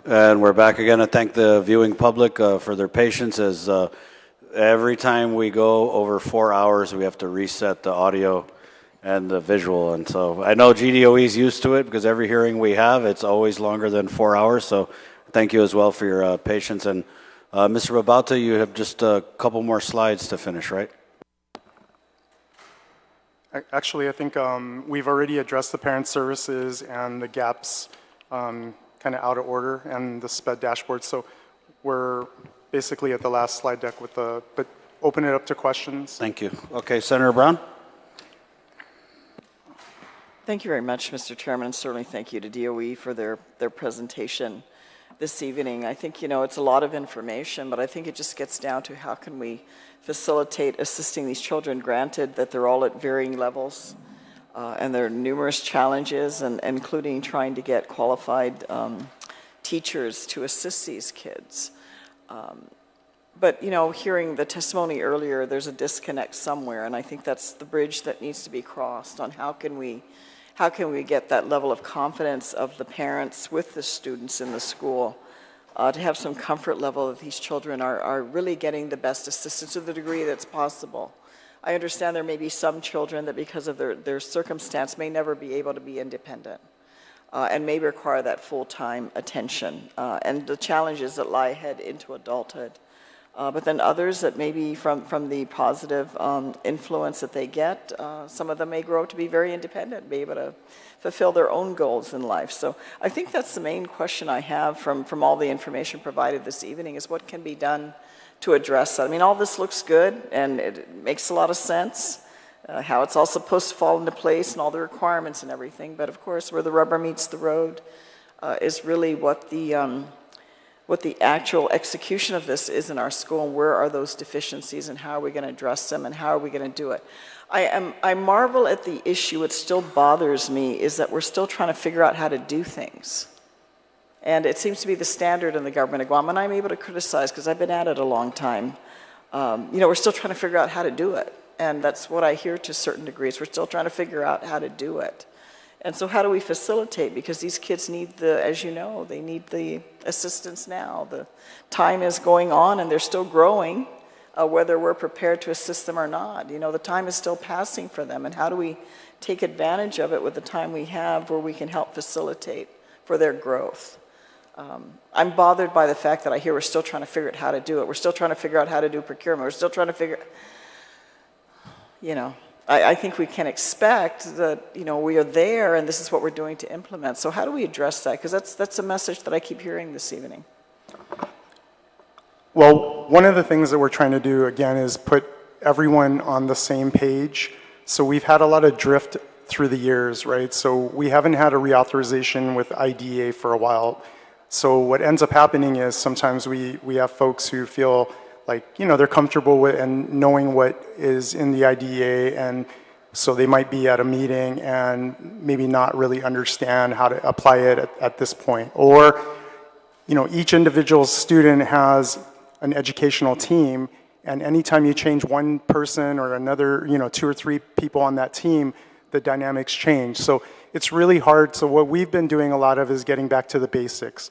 And we're back again to thank the viewing public for their patience as every time we go over 4 hours, we have to reset the audio and the visual. And so I know GDOE is used to it because every hearing we have, it's always longer than 4 hours. So thank you as well for your patience. And Mr. Babauta, you have just a couple more slides to finish, right? Actually, I think we've already addressed the parent services and the gaps kind of out of order and the SPED dashboard. So we're basically at the last slide deck with but open it up to questions. Thank you. Okay, Senator Brown. Thank you very much, Mr. Chairman, and certainly thank you to DOE for their presentation this evening. I think, it's a lot of information, but I think it just gets down to how can we facilitate assisting these children, granted that they're all at varying levels. And there are numerous challenges, and including trying to get qualified teachers to assist these kids. But, hearing the testimony earlier, there's a disconnect somewhere, and I think that's the bridge that needs to be crossed on how can we get that level of confidence of the parents with the students in the school to have some comfort level that these children are really getting the best assistance to the degree that's possible. I understand there may be some children that because of their circumstance may never be able to be independent and may require that full-time attention and the challenges that lie ahead into adulthood. But then others that maybe from the positive influence that they get, some of them may grow to be very independent, be able to fulfill their own goals in life. So I think that's the main question I have from all the information provided this evening is what can be done to address that. I mean, all this looks good, and it makes a lot of sense, how it's all supposed to fall into place and all the requirements and everything. But of course, where the rubber meets the road is really what the actual execution of this is in our school, and where are those deficiencies, and how are we going to address them, and how are we going to do it. I marvel at the issue. What still bothers me is that we're still trying to figure out how to do things. And it seems to be the standard in the government of Guam, and I'm able to criticize because I've been at it a long time. We're still trying to figure out how to do it, and that's what I hear to certain degrees. We're still trying to figure out how to do it. And so how do we facilitate? Because these kids need as they need the assistance now. The time is going on, and they're still growing, whether we're prepared to assist them or not. The time is still passing for them, and how do we take advantage of it with the time we have where we can help facilitate for their growth? I'm bothered by the fact that I hear we're still trying to figure out how to do it. We're still trying to figure out how to do procurement. We're still trying to figure, I think we can expect that, we are there and this is what we're doing to implement. So how do we address that? Because that's a message that I keep hearing this evening. Well, one of the things that we're trying to do, again, is put everyone on the same page. So we've had a lot of drift through the years, right? So we haven't had a reauthorization with IDEA for a while. So what ends up happening is sometimes we have folks who feel like, they're comfortable with and knowing what is in the IDEA, and so they might be at a meeting and maybe not really understand how to apply it at this point. Or, each individual student has an educational team, and anytime you change one person or another, 2 or 3 people on that team, the dynamics change. So it's really hard. So what we've been doing a lot of is getting back to the basics.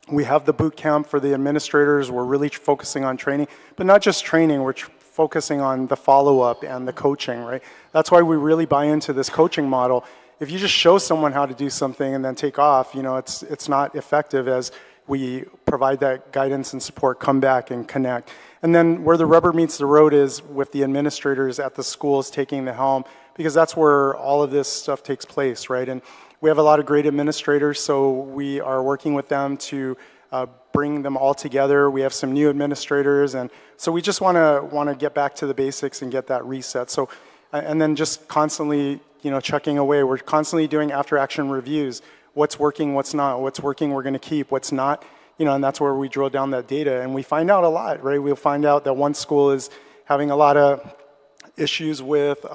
We have the boot camp for the administrators. We're really focusing on training, but not just training. We're focusing on the follow-up and the coaching, right? That's why we really buy into this coaching model. If you just show someone how to do something and then take off, it's not effective as we provide that guidance and support, come back and connect. And then where the rubber meets the road is with the administrators at the schools taking the helm, because that's where all of this stuff takes place, right? And we have a lot of great administrators, so we are working with them to bring them all together. We have some new administrators, and so we just want to get back to the basics and get that reset. So, and then just constantly, checking away. We're constantly doing after-action reviews. What's working, what's not, what's working we're going to keep, what's not, and that's where we drill down that data. And we find out a lot, right? We'll find out that one school is having a lot of issues with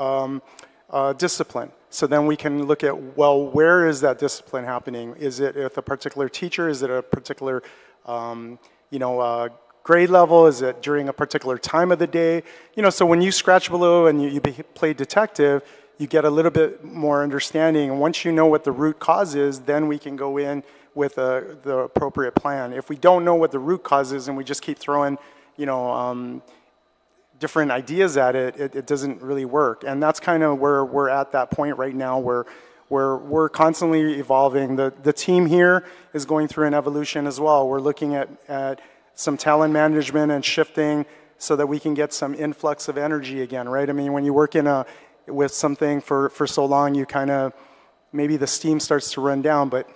discipline. So then we can look at, well, where is that discipline happening? Is it with a particular teacher? Is it a particular, grade level? Is it during a particular time of the day? So when you scratch below and you play detective, you get a little bit more understanding. And once you know what the root cause is, then we can go in with the appropriate plan. If we don't know what the root cause is and we just keep throwing, you know, different ideas at it, it doesn't really work. And that's kind of where we're at that point right now, where we're constantly evolving. The team here is going through an evolution as well. We're looking at some talent management and shifting so that we can get some influx of energy again, right? I mean, when you work with something for so long, you kind of, maybe the steam starts to run down, but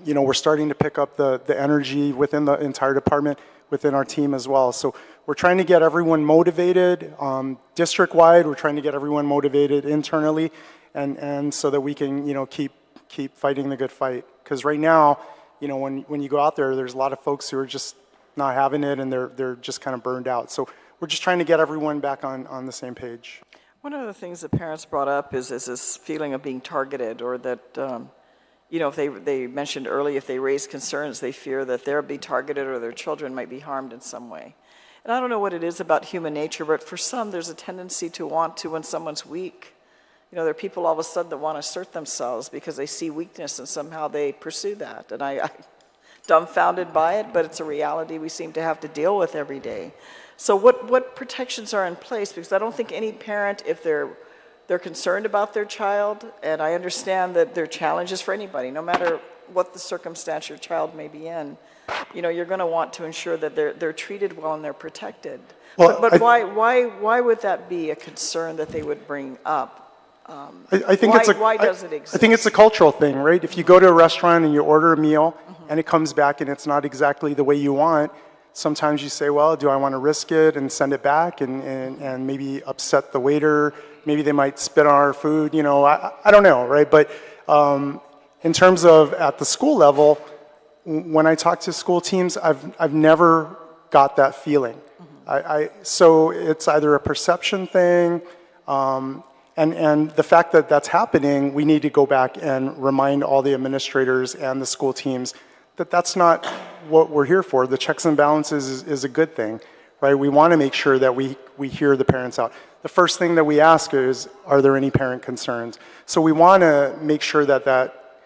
you know, we're starting to pick up the energy within the entire department, within our team as well. So we're trying to get everyone motivated district-wide. We're trying to get everyone motivated internally, and so that we can, you know, keep fighting the good fight. Because right now, you know, when you go out there, there's a lot of folks who are just not having it, and they're just kind of burned out. So we're just trying to get everyone back on the same page. One of the things that parents brought up is this feeling of being targeted, or that, you know, if they mentioned early, if they raise concerns, they fear that they'll be targeted or their children might be harmed in some way. And I don't know what it is about human nature, but for some, there's a tendency to want to, when someone's weak, you know, there are people all of a sudden that want to assert themselves because they see weakness and somehow they pursue that. And I'm dumbfounded by it, but it's a reality we seem to have to deal with every day. So what protections are in place? Because I don't think any parent, if they're concerned about their child, and I understand that there are challenges for anybody, no matter what the circumstance your child may be in, you know, you're going to want to ensure that they're treated well and they're protected. Well, but why would that be a concern that they would bring up? I think why does it exist? I think it's a cultural thing, right? If you go to a restaurant and you order a meal and it comes back and it's not exactly the way you want, sometimes you say, well, do I want to risk it and send it back and maybe upset the waiter? Maybe they might spit on our food, you know, I don't know, right? But in terms of at the school level, when I talk to school teams, I've never got that feeling. So it's either a perception thing, and the fact that that's happening, we need to go back and remind all the administrators and the school teams that that's not what we're here for. The checks and balances is a good thing, right? We want to make sure that we hear the parents out. The first thing that we ask is, are there any parent concerns? So we want to make sure that that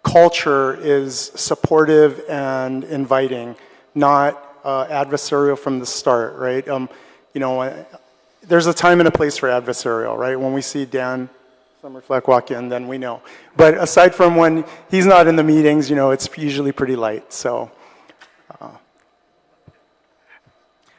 culture is supportive and inviting, not adversarial from the start, right? You know, there's a time and a place for adversarial, right? When we see Dan Summerfleck walk in, then we know. But aside from when he's not in the meetings, you know, it's usually pretty light, so.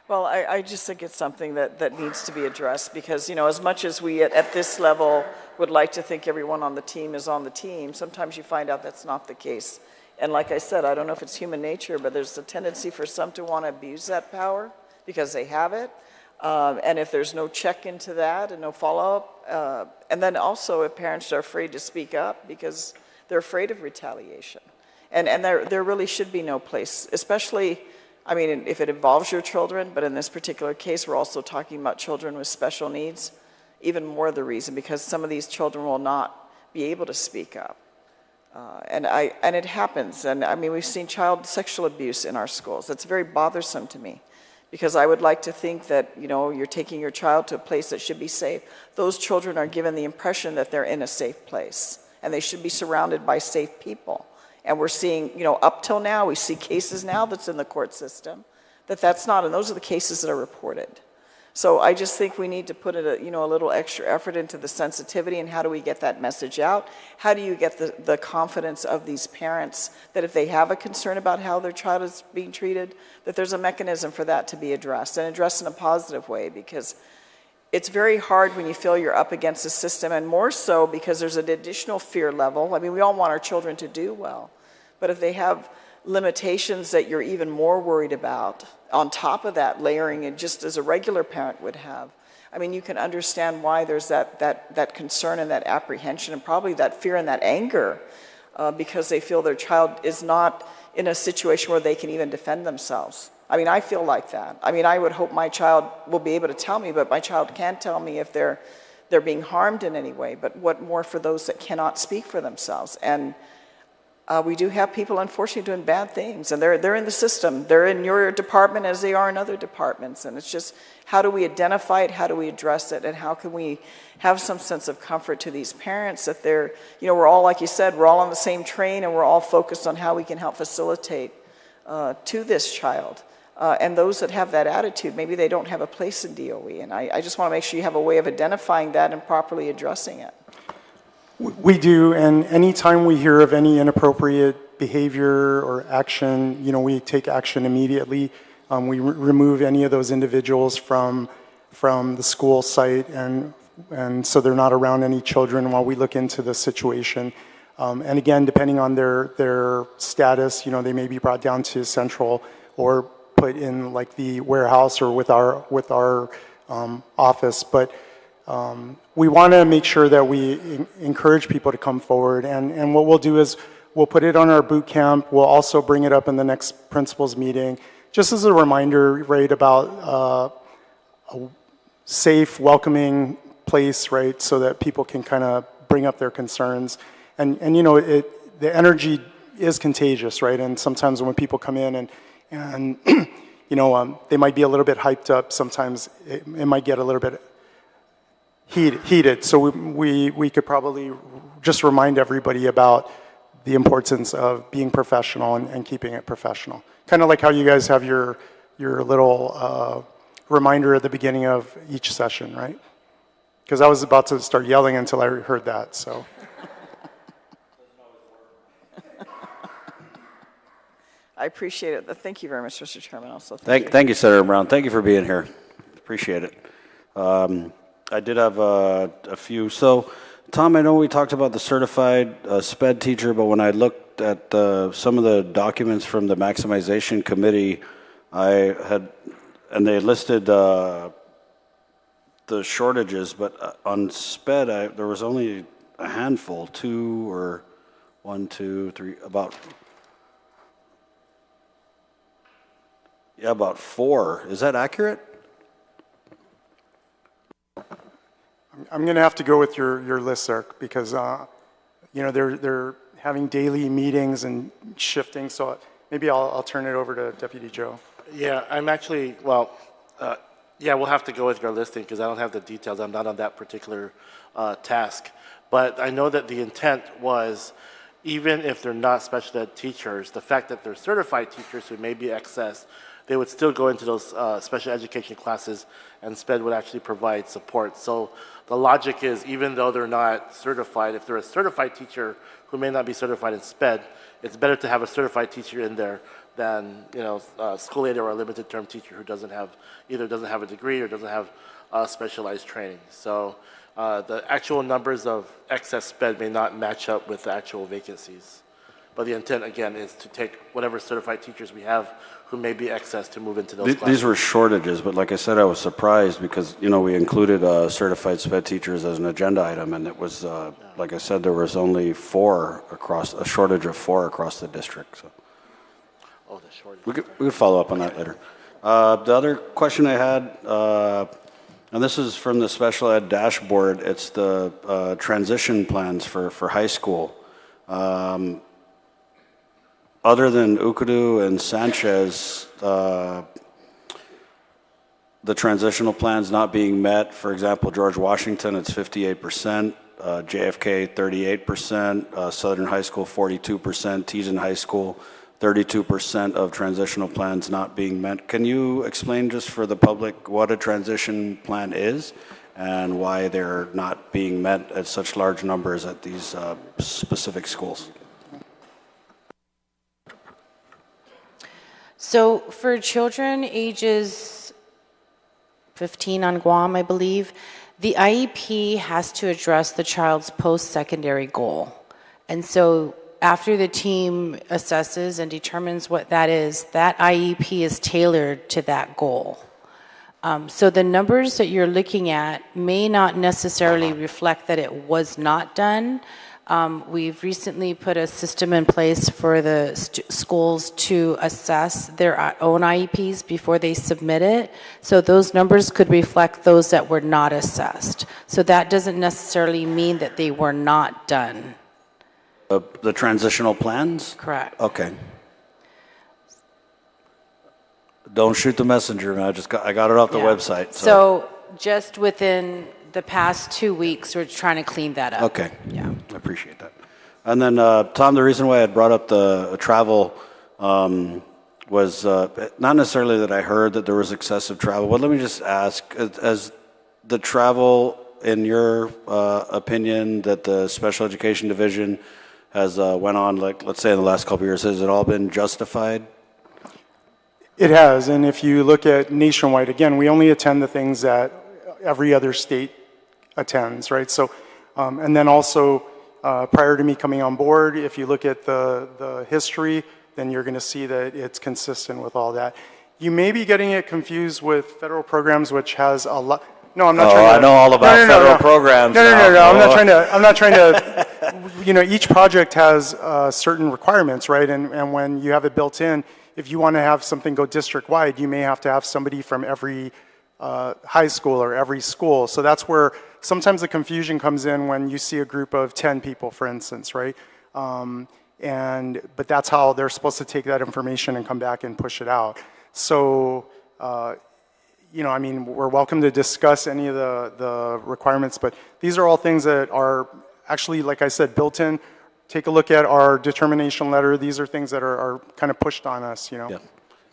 Well, I just think it's something that needs to be addressed because, you know, as much as we at this level would like to think everyone on the team is on the team, sometimes you find out that's not the case. And like I said, I don't know if it's human nature, but there's a tendency for some to want to abuse that power because they have it. And if there's no check into that and no follow-up, and then also if parents are afraid to speak up because they're afraid of retaliation. And there really should be no place, especially, I mean, if it involves your children, but in this particular case, we're also talking about children with special needs, even more the reason, because some of these children will not be able to speak up. And it happens. And I mean, we've seen child sexual abuse in our schools. That's very bothersome to me. Because I would like to think that, you know, you're taking your child to a place that should be safe. Those children are given the impression that they're in a safe place. And they should be surrounded by safe people. And we're seeing, you know, up till now, we see cases now that's in the court system that's not, and those are the cases that are reported. So I just think we need to put a little extra effort into the sensitivity and how do we get that message out? How do you get the confidence of these parents that if they have a concern about how their child is being treated, that there's a mechanism for that to be addressed and addressed in a positive way, because it's very hard when you feel you're up against the system, and more so because there's an additional fear level. I mean, we all want our children to do well, but if they have limitations that you're even more worried about, on top of that, layering it just as a regular parent would have, I mean, you can understand why there's that concern and that apprehension and probably that fear and that anger because they feel their child is not in a situation where they can even defend themselves. I mean, I feel like that. I mean, I would hope my child will be able to tell me, but my child can't tell me if they're being harmed in any way. But what more for those that cannot speak for themselves? And We do have people, unfortunately, doing bad things, and they're in the system. They're in your department as they are in other departments, and it's just how do we identify it, how do we address it, and how can we have some sense of comfort to these parents that they're, we're all, like you said, we're all on the same train, and we're all focused on how we can help facilitate to this child. And those that have that attitude, maybe they don't have a place in DOE, and I just want to make sure you have a way of identifying that and properly addressing it. We do, and anytime we hear of any inappropriate behavior or action, we take action immediately. We remove any of those individuals from the school site, and so they're not around any children while we look into the situation. And again, depending on their status, they may be brought down to Central or put in like the warehouse or with our office, but. We want to make sure that we encourage people to come forward, and what we'll do is we'll put it on our boot camp. We'll also bring it up in the next principals meeting, just as a reminder, right, about a safe, welcoming place, right, so that people can kind of bring up their concerns. And the energy is contagious, right, and sometimes when people come in and they might be a little bit hyped up, sometimes it might get a little bit heated. So we could probably just remind everybody about the importance of being professional and keeping it professional. Kind of like how you guys have your little reminder at the beginning of each session, right? Because I was about to start yelling until I heard that, so. I appreciate it. Thank you very much, Mr. Chairman. Also, thank you, Senator Brown. Thank you for being here. Appreciate it. I did have a few. So, Tom, I know we talked about the certified SPED teacher, but when I looked at some of the documents from the maximization committee, and they listed the shortages, but on SPED, there was only a handful, about 4. Is that accurate? I'm going to have to go with your list, sir, because they're having daily meetings and shifting. So maybe I'll turn it over to Deputy Joe. Yeah, I'm actually we'll have to go with your listing because I don't have the details. I'm not on that particular task, but I know that the intent was, even if they're not special ed teachers, the fact that they're certified teachers who may be excess, they would still go into those special education classes, and SPED would actually provide support. So the logic is, even though they're not certified, if they're a certified teacher who may not be certified in SPED, it's better to have a certified teacher in there than a school aide or a limited term teacher who doesn't have a degree or doesn't have specialized training. So the actual numbers of excess SPED may not match up with the actual vacancies. But the intent, again, is to take whatever certified teachers we have who may be excess to move into those classes. These were shortages, but like I said, I was surprised because, we included certified SPED teachers as an agenda item, and it was, like I said, there was only a shortage of 4 across the district. So. Oh, the shortage. We could follow up on that later. The other question I had, and this is from the special ed dashboard, it's the transition plans for high school. Other than Ukudu and Sanchez, the transitional plans not being met, for example, George Washington, it's 58%, JFK, 38%, Southern High School, 42%, Teason High School, 32% of transitional plans not being met. Can you explain just for the public what a transition plan is and why they're not being met at such large numbers at these specific schools? So for children ages 15 on Guam, I believe, the IEP has to address the child's post-secondary goal. And so after the team assesses and determines what that is, that IEP is tailored to that goal. So the numbers that you're looking at may not necessarily reflect that it was not done. We've recently put a system in place for the schools to assess their own IEPs before they submit it. So those numbers could reflect those that were not assessed. So that doesn't necessarily mean that they were not done. The transitional plans? Correct. Okay. Don't shoot the messenger, man. I got it off the Yeah. website. So just within the past 2 weeks, we're trying to clean that up. Okay. Yeah. I appreciate that. And then, Tom, the reason why I brought up the travel was not necessarily that I heard that there was excessive travel, but let me just ask, as the travel, in your opinion, that the Special Education Division has went on, like, let's say in the last couple of years, has it all been justified? It has, and if you look at nationwide, again, we only attend the things that every other state attends, right? So, and then also, prior to me coming on board, if you look at the history, then you're going to see that it's consistent with all that. You may be getting it confused with federal programs, which has a lot. No, I'm not trying to. I know all about federal programs. No. I'm not trying to. You know, each project has certain requirements, right? And when you have it built in, if you want to have something go district-wide, you may have to have somebody from every high school or every school. So that's where sometimes the confusion comes in when you see a group of 10 people, for instance, right? But that's how they're supposed to take that information and come back and push it out. So, you know, I mean, we're welcome to discuss any of the requirements, but these are all things that are actually, like I said, built in. Take a look at our determination letter. These are things that are kind of pushed on us, you know. Yeah.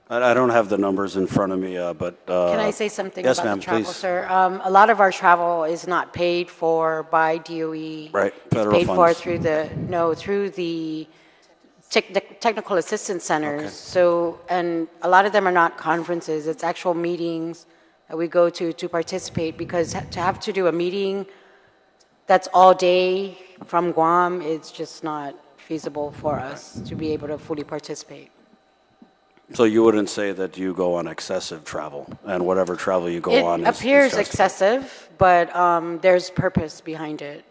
I don't have the numbers in front of me, but... Can I say something yes, about ma'am, the travel, please. sir? A lot of our travel is not paid for by DOE. Right, It's federal paid for funds. through the technical assistance centers. Okay. So, and a lot of them are not conferences. It's actual meetings that we go to participate, because to have to do a meeting that's all day from Guam, it's just not feasible for us to be able to fully participate. So you wouldn't say that you go on excessive travel, and whatever travel you go on It is appears justified? excessive, but there's purpose behind it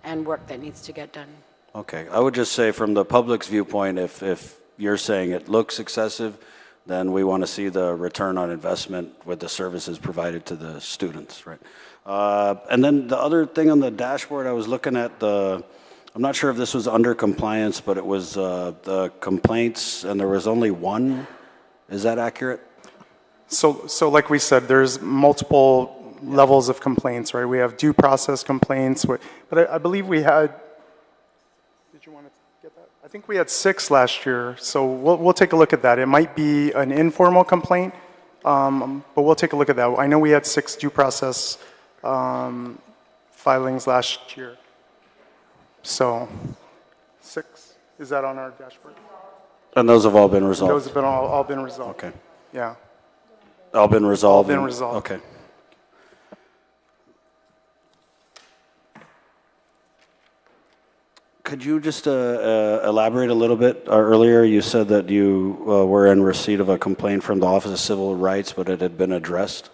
and work that needs to get done. Okay. I would just say from the public's viewpoint, if you're saying it looks excessive, then we want to see the return on investment with the services provided to the students, right? And then the other thing on the dashboard, I was looking at I'm not sure if this was under compliance, but it was the complaints, and there was only one. Is that accurate? So like we said, there's multiple levels of complaints, right? We have due process complaints, but I believe we had, did you want to get that? I think we had 6 last year, so we'll take a look at that. It might be an informal complaint, but we'll take a look at that. I know we had 6 due process filings last year. So 6, is that on our dashboard? And those have all been resolved? Those have been all been resolved. Okay. Yeah. All been resolved? All been resolved. Okay. Could you just elaborate a little bit? Earlier you said that you were in receipt of a complaint from the Office of Civil Rights, but it had been addressed?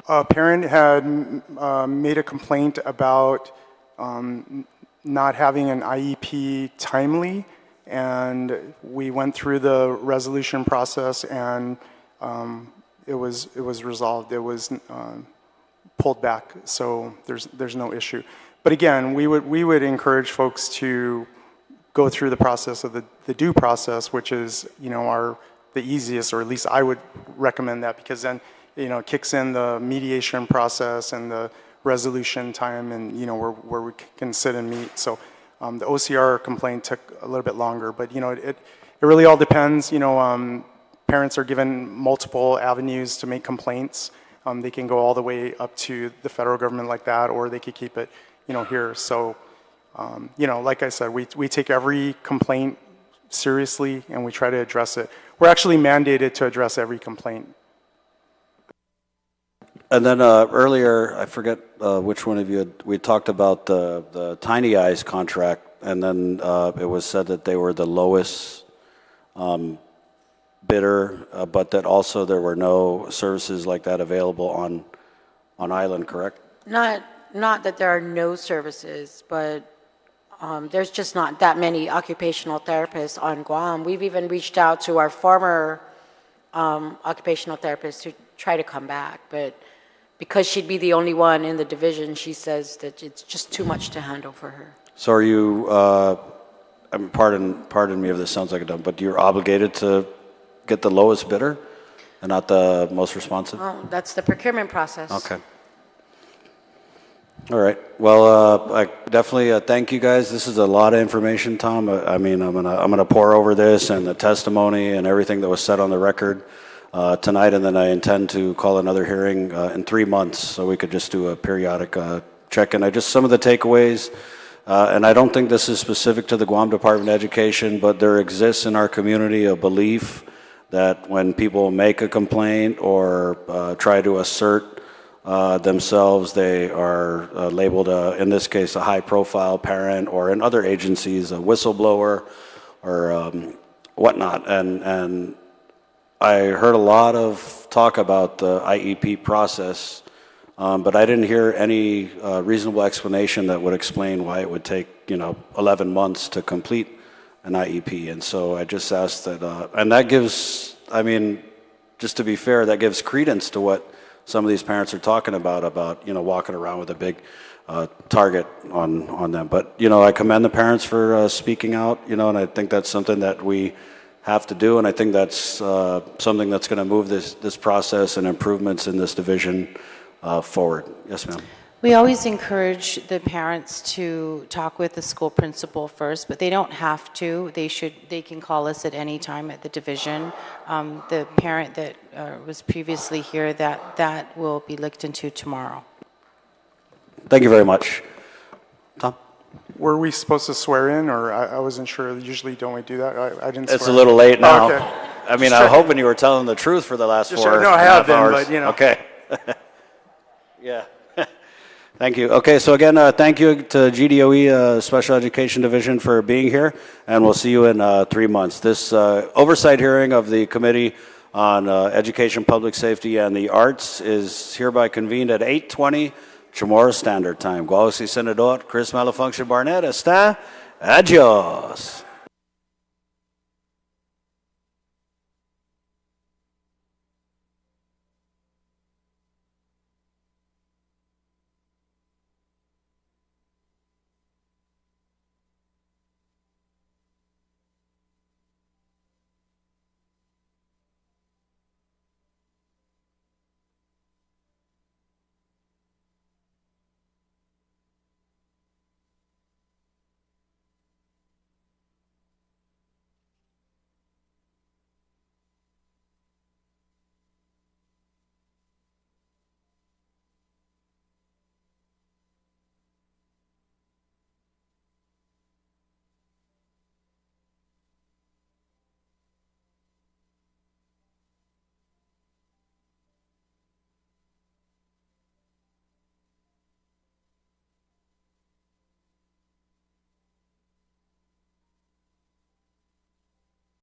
A parent had made a complaint about not having an IEP timely, and we went through the resolution process, and it was resolved. It was pulled back, so there's no issue. But again, we would encourage folks to go through the process of the due process, which is, you know, the easiest, or at least I would recommend that, because then, you know, it kicks in the mediation process and the resolution time, and, you know, where we can sit and meet. So the OCR complaint took a little bit longer, but, you know, it really all depends. You know, parents are given multiple avenues to make complaints. They can go all the way up to the federal government like that, or they could keep it, you know, here. So, you know, like I said, we take every complaint seriously, and we try to address it. We're actually mandated to address every complaint. And then earlier, I forget which one of you, we talked about the Tiny Eyes contract, and then it was said that they were the lowest bidder, but that also there were no services like that available on island, correct? Not that there are no services, but there's just not that many occupational therapists on Guam. We've even reached out to our former occupational therapist to try to come back, but because she'd be the only one in the division, she says that it's just too much to handle for her. So are you, I mean, pardon me if this sounds like a dumb, but you're obligated to get the lowest bidder and not the most responsive? Well, that's the procurement process. Okay. All right. Well, I definitely thank you guys. This is a lot of information, Tom. I mean, I'm gonna pour over this and the testimony and everything that was said on the record tonight, and then I intend to call another hearing in 3 months, so we could just do a periodic check-in. Just some of the takeaways, and I don't think this is specific to the Guam Department of Education, but there exists in our community a belief that when people make a complaint or try to assert themselves, they are labeled, in this case, a high-profile parent, or in other agencies, a whistleblower, or whatnot. And I heard a lot of talk about the IEP process, but I didn't hear any reasonable explanation that would explain why it would take, 11 months to complete an IEP. And so I just asked that, and that gives, I mean, just to be fair, that gives credence to what some of these parents are talking about, walking around with a big target on them. But, I commend the parents for speaking out, and I think that's something that we have to do, and I think that's something that's going to move this process and improvements in this division forward. Yes, ma'am. We always encourage the parents to talk with the school principal first, but they don't have to. They can call us at any time at the division. The parent that was previously here, that will be looked into tomorrow. Thank you very much. Tom? Were we supposed to swear in, or I wasn't sure? Usually, don't we do that? I didn't swear It's a little late now. Oh, okay. I mean, I'm hoping you were telling the truth for the last Just 4 no, I have been, hours. but, Okay. Yeah. Thank you. Okay, so again, thank you to GDOE Special Education Division for being here, and we'll see you in 3 months. This oversight hearing of the Committee on Education, Public Safety, and the Arts is hereby convened at 8:20 Chamorro Standard Time. Guåhan Senador Chris Malfunction Barnett está. Adios.